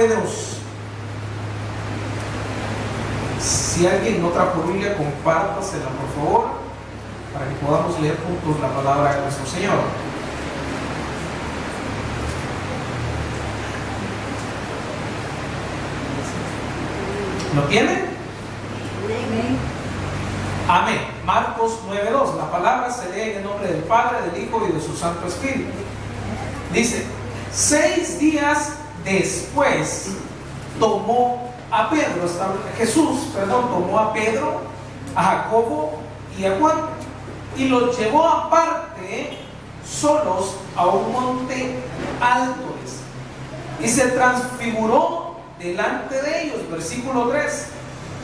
9:2. Si alguien no trajo Biblia, compártasela por favor, para que podamos leer juntos la palabra de nuestro Señor. ¿Lo tienen? Amén. Marcos 9:2. La palabra se lee en el nombre del Padre, del Hijo y de su Santo Espíritu. Dice: 6 días después tomó a Pedro, Jesús tomó a Pedro, a Jacobo y a Juan, y los llevó aparte, solos, a un monte alto, y se transfiguró delante de ellos. Versículo 3: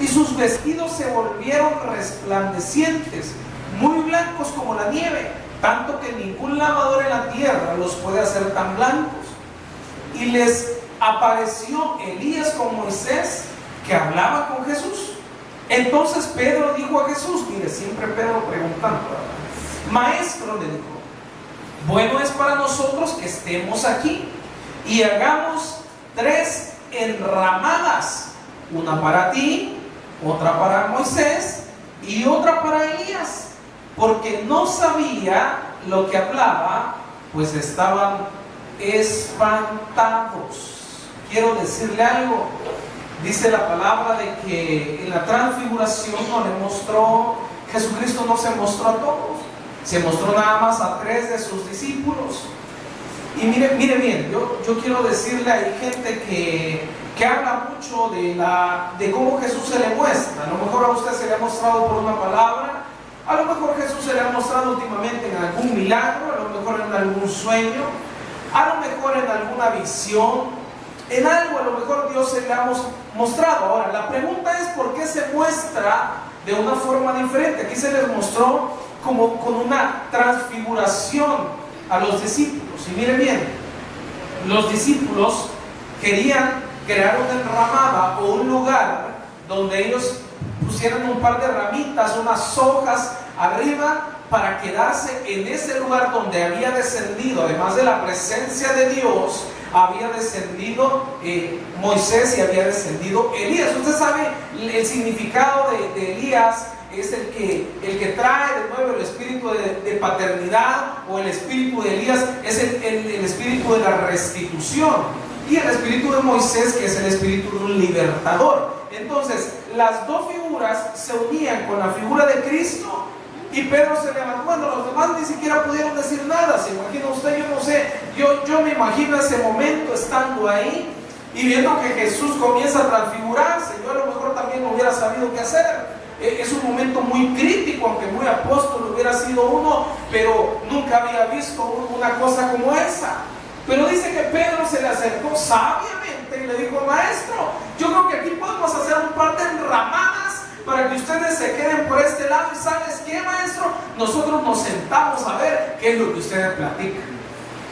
y sus vestidos se volvieron resplandecientes, muy blancos como la nieve, tanto que ningún lavador en la tierra los puede hacer tan blancos. Y les apareció Elías con Moisés, que hablaba con Jesús. Entonces Pedro dijo a Jesús, mire, siempre Pedro preguntando, Maestro, le dijo, bueno es para nosotros que estemos aquí y hagamos 3 enramadas, una para ti, otra para Moisés y otra para Elías, porque no sabía lo que hablaba, pues estaban espantados. Quiero decirle algo. Dice la palabra de que en la transfiguración Jesucristo no se mostró a todos, se mostró nada más a 3 de sus discípulos. Y mire bien, yo quiero decirle, hay gente que habla mucho de cómo Jesús se le muestra. A lo mejor a usted se le ha mostrado por una palabra, a lo mejor Jesús se le ha mostrado últimamente en algún milagro, a lo mejor en algún sueño, a lo mejor en alguna visión, en algo a lo mejor Dios se le ha mostrado. Ahora, la pregunta es ¿por qué se muestra de una forma diferente? Aquí se les mostró como con una transfiguración a los discípulos. Y miren bien, los discípulos querían crear una enramada o un lugar donde ellos pusieran un par de ramitas, unas hojas arriba, para quedarse en ese lugar donde había descendido, además de la presencia de Dios, había descendido Moisés y había descendido Elías. Usted sabe el significado de Elías. Es el que trae de nuevo el espíritu de paternidad, o el espíritu de Elías es el espíritu de la restitución, y el espíritu de Moisés, que es el espíritu de un libertador. Entonces las dos figuras se unían con la figura de Cristo, y Pedro se levantó. Bueno, los demás ni siquiera pudieron decir nada. ¿Se imagina usted? Yo no sé, yo me imagino ese momento estando ahí y viendo que Jesús comienza a transfigurarse. Yo a lo mejor también no hubiera sabido qué hacer. Es un momento muy crítico, aunque muy apóstol hubiera sido uno, pero nunca había visto una cosa como esa. Pero dice que Pedro se le acercó sabiamente y le dijo: Maestro, yo creo que aquí podemos hacer un par de enramadas para que ustedes se queden por este lado. ¿Y sabes qué, maestro? Nosotros nos sentamos a ver qué es lo que ustedes platican.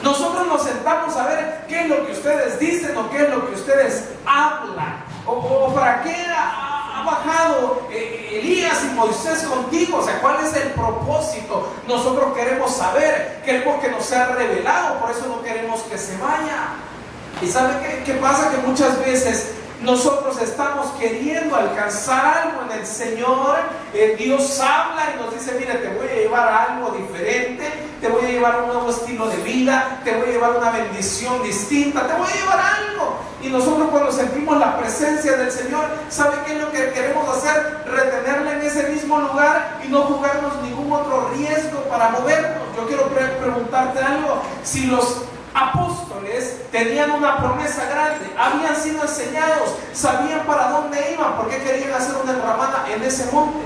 Nosotros nos sentamos a ver qué es lo que ustedes dicen o qué es lo que ustedes hablan. O para qué ha bajado Elías y Moisés contigo. O sea, ¿cuál es el propósito? Nosotros queremos saber, queremos que nos sea revelado, por eso no queremos que se vaya. ¿Y sabe qué pasa? Que muchas veces nosotros estamos queriendo alcanzar algo en el Señor. Dios habla y nos dice: mire, te voy a llevar a algo diferente, te voy a llevar a un nuevo estilo de vida, te voy a llevar a una bendición distinta, te voy a llevar a algo. Y nosotros, cuando sentimos la presencia del Señor, ¿sabe qué es lo que queremos hacer? Retenerle en ese mismo lugar y no jugarnos ningún otro riesgo para movernos. Yo quiero preguntarte algo. Si los apóstoles tenían una promesa grande, habían sido enseñados, sabían para dónde iban, ¿por qué querían hacer una enramada en ese monte?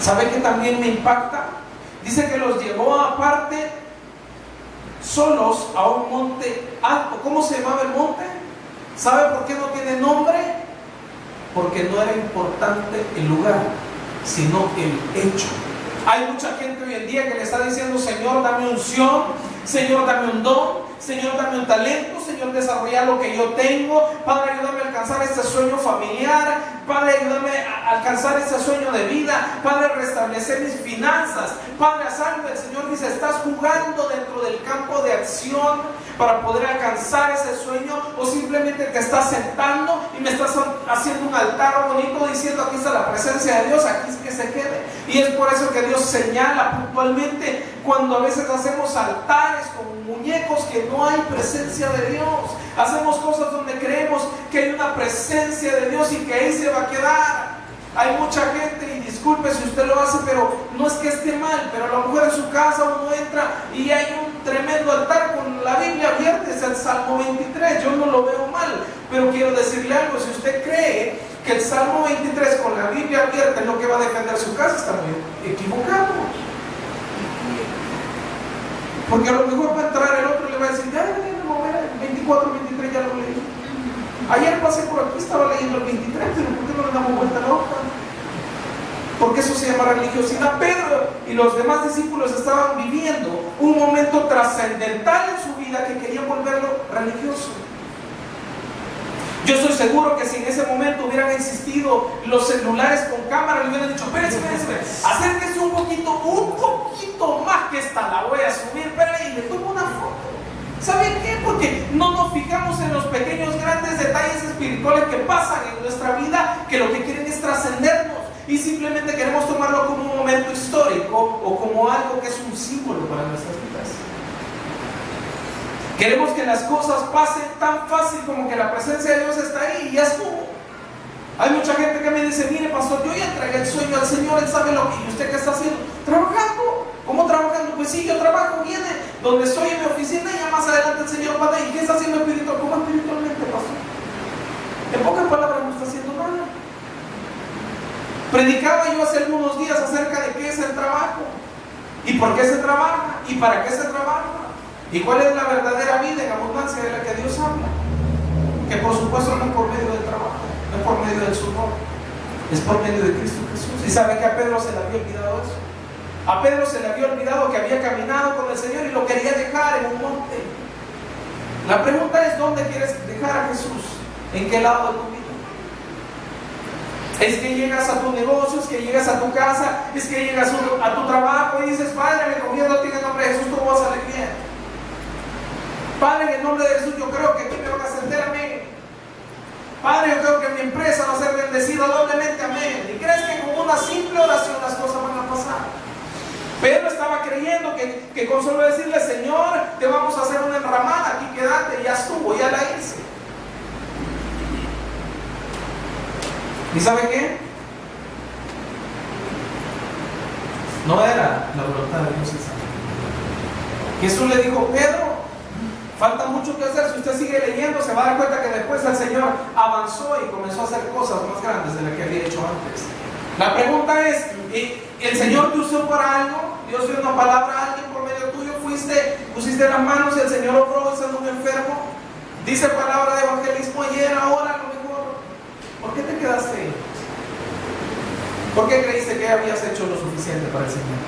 ¿Sabe qué también me impacta? Dice que los llevó aparte, solos, a un monte alto. ¿Cómo se llamaba el monte? ¿Sabe por qué no tiene nombre? Porque no era importante el lugar, sino el hecho. Hay mucha gente hoy en día que le está diciendo: Señor, dame unción, Señor, dame un don, Señor, dame un talento, Señor, desarrollar lo que yo tengo. Padre, ayúdame a alcanzar este sueño familiar. Padre, ayúdame a alcanzar este sueño de vida. Padre, restablecer mis finanzas. Padre, haz algo. El Señor dice, estás jugando dentro del campo de acción para poder alcanzar ese sueño, o simplemente te estás sentando y me estás haciendo un altar bonito diciendo, aquí está la presencia de Dios, aquí es que se quede. Y es por eso que Dios señala puntualmente cuando a veces hacemos altares con muñecos que no hay presencia de Dios. Hacemos cosas donde creemos que hay una presencia de Dios y que ahí se va a quedar. Hay mucha gente, y disculpe si usted lo hace, pero no es que esté mal, pero a lo mejor en su casa uno entra y hay un tremendo altar con la Biblia abierta, es el Salmo 23, yo no lo veo mal, pero quiero decirle algo, si usted cree que el Salmo 23 con la Biblia abierta es lo que va a defender su casa, está muy equivocado. Porque a lo mejor va a entrar el otro y le va a decir, ya, el 24, 23 ya lo leí. Ayer pasé por aquí, estaba leyendo el 23, pero ¿por qué no le damos vuelta a la hoja? Porque eso se llama religiosidad. Pedro y los demás discípulos estaban viviendo un momento trascendental en su vida que querían volverlo religioso. Yo estoy seguro que si en ese momento hubieran existido los celulares con cámara, le hubieran dicho, espérense, acérquese un poquito más que esta la voy a subir, espera, y le tomo una foto. ¿Saben qué? Porque no nos fijamos en los pequeños, grandes detalles espirituales que pasan en nuestra vida, que lo que quieren es trascendernos, y simplemente queremos tomarlo como un momento histórico o como algo que es un símbolo para nuestras vidas. Queremos que las cosas pasen tan fácil como que la presencia de Dios está ahí y ya estuvo. Hay mucha gente que me dice, mire pastor, yo ya entregué el sueño al Señor, Él sabe lo que... ¿Y usted qué está haciendo? Trabajando. ¿Cómo trabajando? Pues sí, yo trabajo, viene donde estoy en mi oficina y ya más adelante el Señor va a decir, ¿y qué está haciendo espiritual? ¿Cómo espiritualmente, pastor? En pocas palabras, no está haciendo nada. Predicaba yo hace algunos días acerca de qué es el trabajo, y por qué se trabaja, y para qué se trabaja, y cuál es la verdadera vida en abundancia de la que Dios habla. Que por supuesto no es por medio del trabajo, no es por medio del sudor, es por medio de Cristo Jesús. ¿Y sabe que a Pedro se le había olvidado eso? A Pedro se le había olvidado que había caminado con el Señor y lo quería dejar en un monte. La pregunta es, ¿dónde quieres dejar a Jesús? ¿En qué lado de tu vida? Es que llegas a tu negocio, es que llegas a tu casa, es que llegas a tu trabajo y dices, Padre, me encomiendo a ti en el nombre de Jesús, todo va a salir bien. Padre, en el nombre de Jesús, yo creo que aquí me van a ascender, amén. Padre, yo creo que mi empresa va a ser bendecida doblemente, amén. ¿Y crees que con una simple oración las cosas van a pasar? Pedro estaba creyendo que con solo decirle, Señor, te vamos a hacer una enramada, aquí quédate, ya estuvo, ya la hice. ¿Y sabe qué? No era la voluntad de Dios esa. Jesús le dijo, Pedro, falta mucho que hacer. Si usted sigue leyendo, se va a dar cuenta que después el Señor avanzó y comenzó a hacer cosas más grandes de las que había hecho antes. La pregunta es, ¿el Señor te usó para algo? Dios dio una palabra a alguien por medio tuyo, pusiste las manos y el Señor obró sanando un enfermo. Dice palabra de evangelismo ayer, ahora, a lo mejor. ¿Por qué te quedaste ahí? ¿Por qué creíste que habías hecho lo suficiente para el Señor?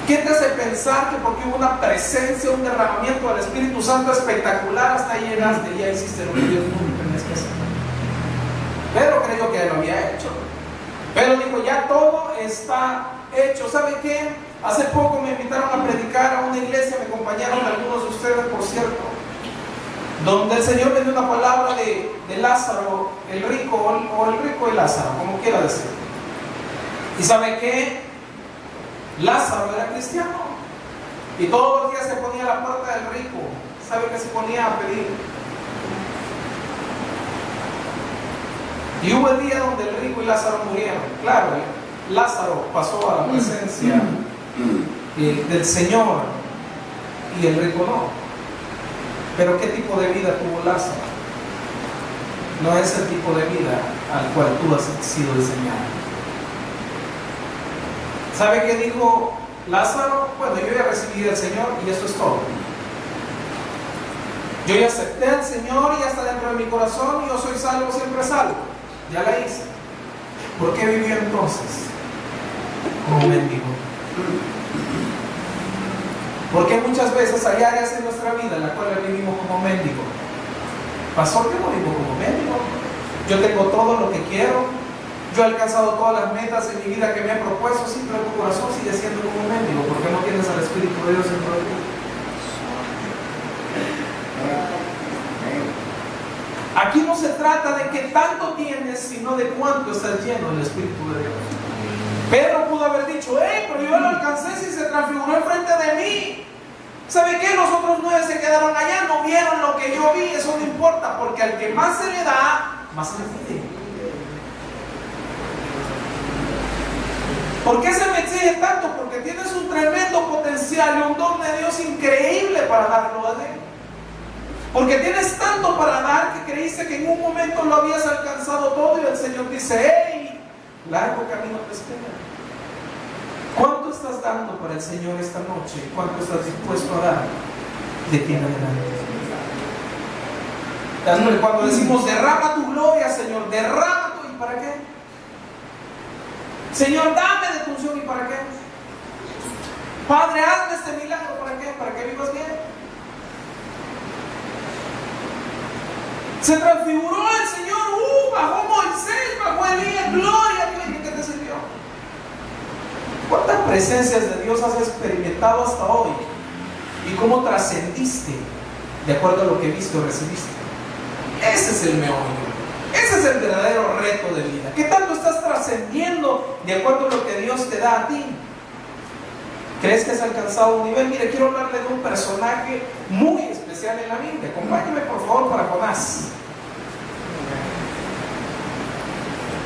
¿Qué te hace pensar que porque hubo una presencia, un derramamiento del Espíritu Santo espectacular, hasta ahí llegaste y ya hiciste lo que Dios no tenías que hacer? Pedro creyó que lo había hecho. Pedro dijo, ya todo está hecho. ¿Sabe qué? Hace poco me invitaron a predicar a una iglesia, me acompañaron algunos de ustedes, por cierto, donde el Señor me dio una palabra de Lázaro, el rico, o el rico y Lázaro, como quiera decir. ¿Y sabe qué? Lázaro era cristiano y todos los días se ponía a la puerta del rico. ¿Sabe qué se ponía a pedir? Y hubo el día donde el rico y Lázaro murieron. Claro, Lázaro pasó a la presencia del Señor y el rico no. Pero ¿qué tipo de vida tuvo Lázaro? No es el tipo de vida al cual tú has sido diseñado. ¿Sabe qué dijo Lázaro? Bueno, yo ya recibí al Señor y eso es todo. Yo ya acepté al Señor y ya está dentro de mi corazón y yo soy salvo, siempre salvo. Ya la hice. ¿Por qué vivió entonces como mendigo? Porque muchas veces hay áreas en nuestra vida en las cuales vivimos como mendigo. Pastor, yo no vivo como mendigo. Yo tengo todo lo que quiero. Yo he alcanzado todas las metas en mi vida que me he propuesto. Sí, pero tu corazón sigue siendo como un mendigo. ¿Por qué no tienes al Espíritu de Dios dentro de ti? Aquí no se trata de qué tanto tienes, sino de cuánto estás lleno del Espíritu de Dios. Pedro pudo haber dicho, pero yo lo alcancé si se transfiguró enfrente de mí. ¿Sabe qué? Los otros 9 se quedaron allá, no vieron lo que yo vi. Eso no importa, porque al que más se le da, más se le pide. ¿Por qué se me exige tanto? Porque tienes un tremendo potencial y un don de Dios increíble para darlo a Él. Porque tienes tanto para dar que creíste que en un momento lo habías alcanzado todo y el Señor dice, ¡hey! Largo camino te espera. ¿Cuánto estás dando para el Señor esta noche? ¿Cuánto estás dispuesto a dar de aquí en adelante? Cuando decimos derrama tu gloria, Señor, derrama tu... ¿Y para qué? Señor, dame de tu unción. ¿Y para qué? Padre, hazme este milagro. ¿Para qué? ¿Para que vivas bien? Se transfiguró el Señor, bajó Moisés, bajó Elías, gloria a Dios. ¿Y qué te sirvió? ¿Cuántas presencias de Dios has experimentado hasta hoy? ¿Y cómo trascendiste de acuerdo a lo que viste o recibiste? Ese es el meollo. Ese es el verdadero reto de vida. ¿Qué tanto estás trascendiendo de acuerdo a lo que Dios te da a ti? ¿Crees que has alcanzado un nivel? Mire, quiero hablarle de un personaje muy especial en la Biblia. Acompáñeme por favor para Jonás.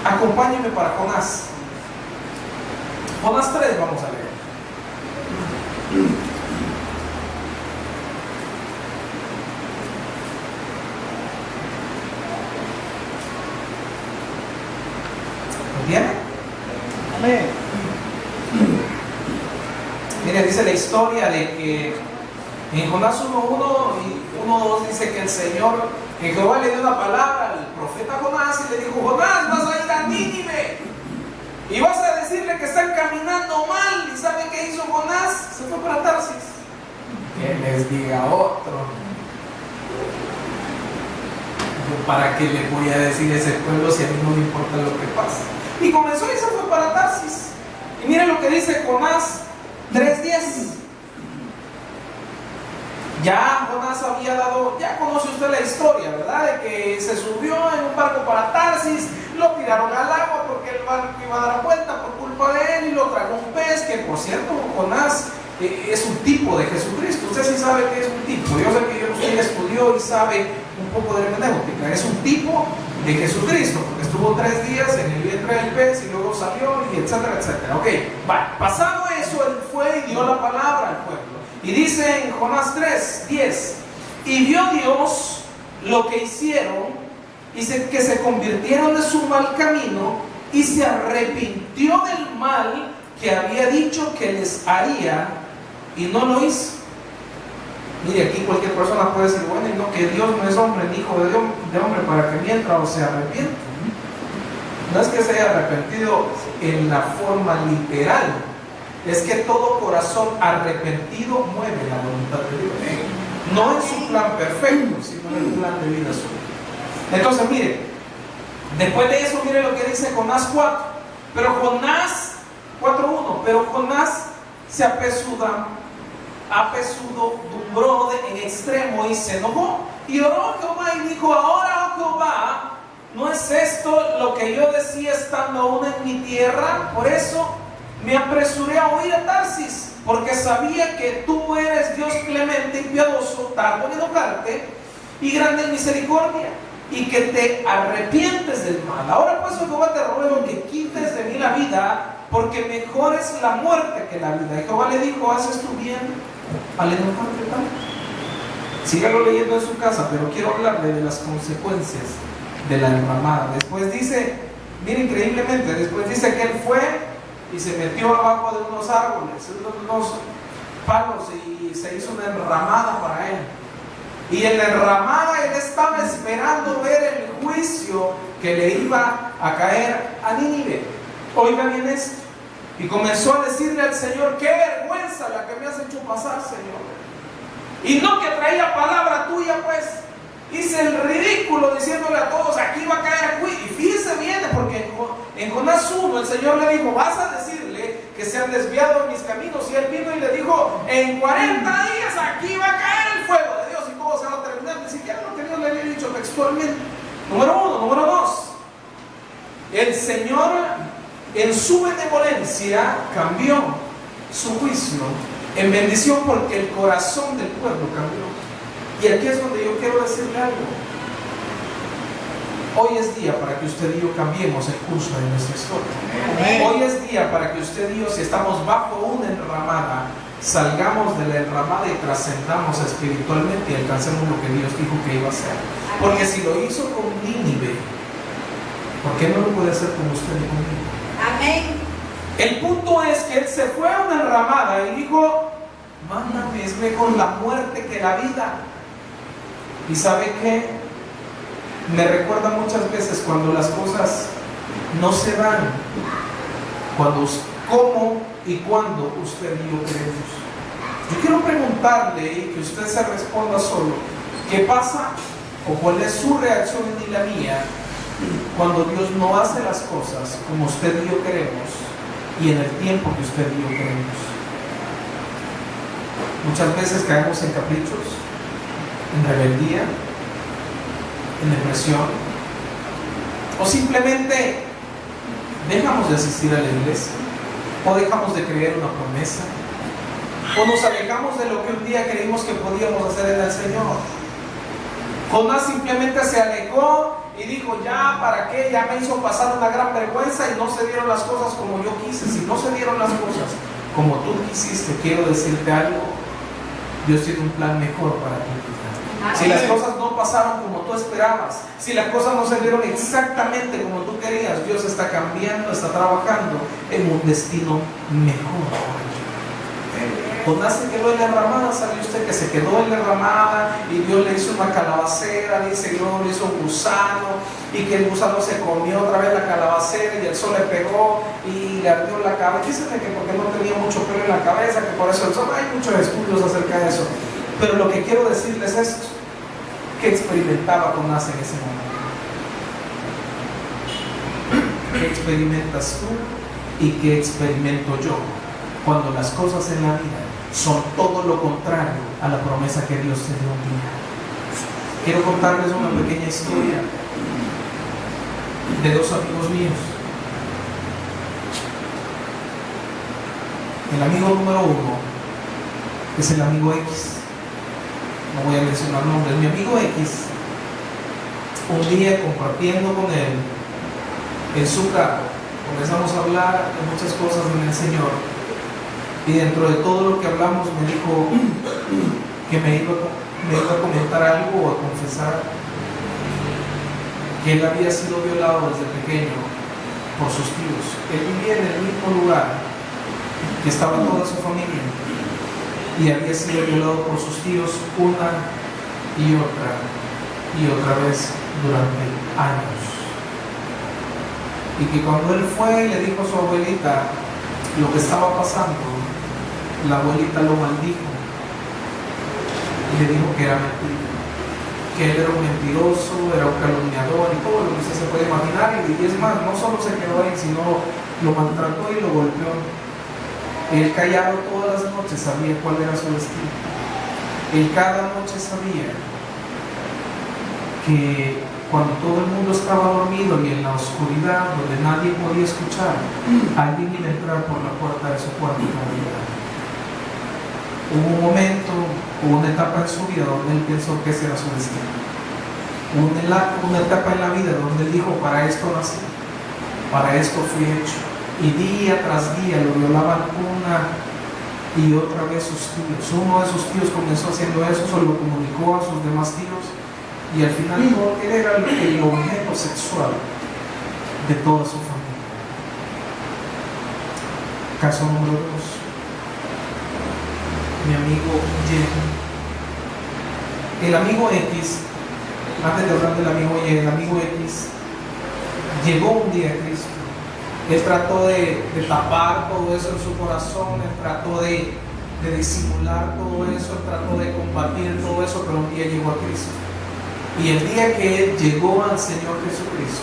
Acompáñeme para Jonás. Jonás 3 vamos a leer. ¿Entienden? Amén. Mire, dice la historia de que en Jonás 1:1 y 1:2 dice que el Señor, que Jehová le dio una palabra al profeta Jonás y le dijo, Jonás, vas a ir a Nínive y vas a decirle que están caminando mal. ¿Y sabe qué hizo Jonás? Se fue para Tarsis. Que les diga otro. ¿Para qué le voy a decir a ese pueblo si a mí no me importa lo que pasa? Y comenzó y se fue para Tarsis. Y mire lo que dice Jonás 3:10. Ya Jonás había dado, ya conoce usted la historia, ¿verdad? De que se subió en un barco para Tarsis, lo tiraron al agua porque el barco iba a dar vuelta por culpa de él y lo tragó un pez, que por cierto Jonás es un tipo de Jesucristo. Usted sí sabe que es un tipo. Yo sé que usted estudió y sabe un poco de hermenéutica. Es un tipo de Jesucristo, porque estuvo 3 días en el vientre del pez y luego salió y etcétera, etcétera. Ok, vale. Pasado eso, él fue y dio la palabra al pueblo. Y dice en Jonás 3:10, y vio Dios lo que hicieron, y que se convirtieron de su mal camino, y se arrepintió del mal que había dicho que les haría, y no lo hizo. Mire, aquí cualquier persona puede decir, bueno, y no, que Dios no es hombre, ni hijo de hombre, para que mienta o se arrepienta. No es que se haya arrepentido en la forma literal, es que todo corazón arrepentido mueve la voluntad de Dios. No en su plan perfecto, sino en el plan de vida suyo. Entonces, mire, después de eso, mire lo que dice Jonás 4. Pero Jonás 4:1, pero Jonás se apesudumbró en extremo y se enojó. Y oró a Jehová y dijo, ahora, oh Jehová, ¿no es esto lo que yo decía estando aún en mi tierra? Por eso me apresuré a huir a Tarsis, porque sabía que tú eres Dios clemente y piadoso, tardo en enojarte y grande en misericordia, y que te arrepientes del mal. Ahora pues, oh Jehová, te ruego que quites de mí la vida, porque mejor es la muerte que la vida. Y Jehová le dijo, ¿haces tú bien al enojarte tanto? Sígalo leyendo en su casa, pero quiero hablarle de las consecuencias de la enramada. Después dice, mira, increíblemente, después dice que él fue y se metió abajo de unos árboles, unos palos, y se hizo una enramada para él. Y en la enramada él estaba esperando ver el juicio que le iba a caer a Nínive. Oiga bien esto, Y comenzó a decirle al Señor: qué vergüenza la que me has hecho pasar, Señor. Y no que traía palabra tuya, pues hice el ridículo diciéndole a todos: aquí va a caer juicio. Y fíjese bien, porque en Jonás 1 el Señor le dijo: vas a decirle que se han desviado de mis caminos. Y él vino y le dijo: en 40 días aquí va a caer el fuego de Dios y todo se va a terminar. Ni siquiera lo que Dios le había dicho textualmente. Número 1. Número 2, el Señor en su benevolencia cambió su juicio en bendición, porque el corazón del pueblo cambió. Y aquí es donde yo quiero decirle algo. Hoy es día para que usted y yo cambiemos el curso de nuestra historia. Amén. Hoy es día para que usted y yo, si estamos bajo una enramada, salgamos de la enramada y trascendamos espiritualmente y alcancemos lo que Dios dijo que iba a hacer. Porque si lo hizo con Nínive, ¿por qué no lo puede hacer con usted y conmigo? Amén. El punto es que él se fue a una enramada y dijo: mándame, es mejor la muerte que la vida. ¿Y sabe qué? Me recuerda muchas veces cuando las cosas no se dan, cómo y cuándo usted y yo queremos. Yo quiero preguntarle y que usted se responda solo: ¿qué pasa o cuál es su reacción y la mía cuando Dios no hace las cosas como usted y yo queremos y en el tiempo que usted y yo queremos? Muchas veces caemos en caprichos, en rebeldía, en depresión, o simplemente dejamos de asistir a la iglesia, o dejamos de creer una promesa, o nos alejamos de lo que un día creímos que podíamos hacer en el Señor. Jonás simplemente se alejó y dijo: ya, ¿para qué? Ya me hizo pasar una gran vergüenza y no se dieron las cosas como yo quise. Si no se dieron las cosas como tú quisiste, quiero decirte algo: Dios tiene un plan mejor para tu vida. Si las cosas no pasaron como tú esperabas, si las cosas no se dieron exactamente como tú querías, Dios está cambiando, está trabajando en un destino mejor. Jonás se quedó en la enramada. ¿Sabe usted que se quedó en la enramada y Dios le hizo una calabacera? Dice Dios le hizo un gusano, y que el gusano se comió otra vez la calabacera y el sol le pegó y le ardió la cabeza. Dicen que porque no tenía mucho pelo en la cabeza, que por eso el sol. Hay muchos estudios acerca de eso. Pero lo que quiero decirles es esto: ¿qué experimentaba Jonás en ese momento? ¿Qué experimentas tú y qué experimento yo cuando las cosas en la vida son todo lo contrario a la promesa que Dios te dio un día? Quiero contarles una pequeña historia de dos amigos míos. El amigo número 1 es el amigo X. No voy a mencionar nombres. Mi amigo X, un día compartiendo con él en su carro, comenzamos a hablar de muchas cosas en el Señor. Y dentro de todo lo que hablamos me dijo que me iba a comentar algo o a confesar que él había sido violado desde pequeño por sus tíos. Él vivía en el mismo lugar que estaba toda su familia y había sido violado por sus tíos una y otra vez durante años. Y que cuando él fue y le dijo a su abuelita lo que estaba pasando, la abuelita lo maldijo y le dijo que era mentira, que él era un mentiroso, era un calumniador y todo lo que usted se puede imaginar. Y es más, no solo se quedó ahí, sino lo maltrató y lo golpeó. Él callado todas las noches sabía cuál era su destino. Él cada noche sabía que cuando todo el mundo estaba dormido y en la oscuridad donde nadie podía escuchar, alguien iba a entrar por la puerta de su cuarto y la vida. Hubo un momento, una etapa en su vida donde él pensó que ese era su destino. Una etapa en la vida donde él dijo: para esto nací, para esto fui hecho. Y día tras día lo violaban una y otra vez sus tíos. Uno de sus tíos comenzó haciendo eso, se lo comunicó a sus demás tíos, y al final él era el objeto sexual de toda su familia. Caso número 2. Mi amigo Y. El amigo X, antes de hablar del amigo Y, el amigo X llegó un día a Cristo Él trató de tapar todo eso en su corazón, él trató de disimular todo eso, él trató de combatir todo eso, pero un día llegó a Cristo. Y el día que él llegó al Señor Jesucristo,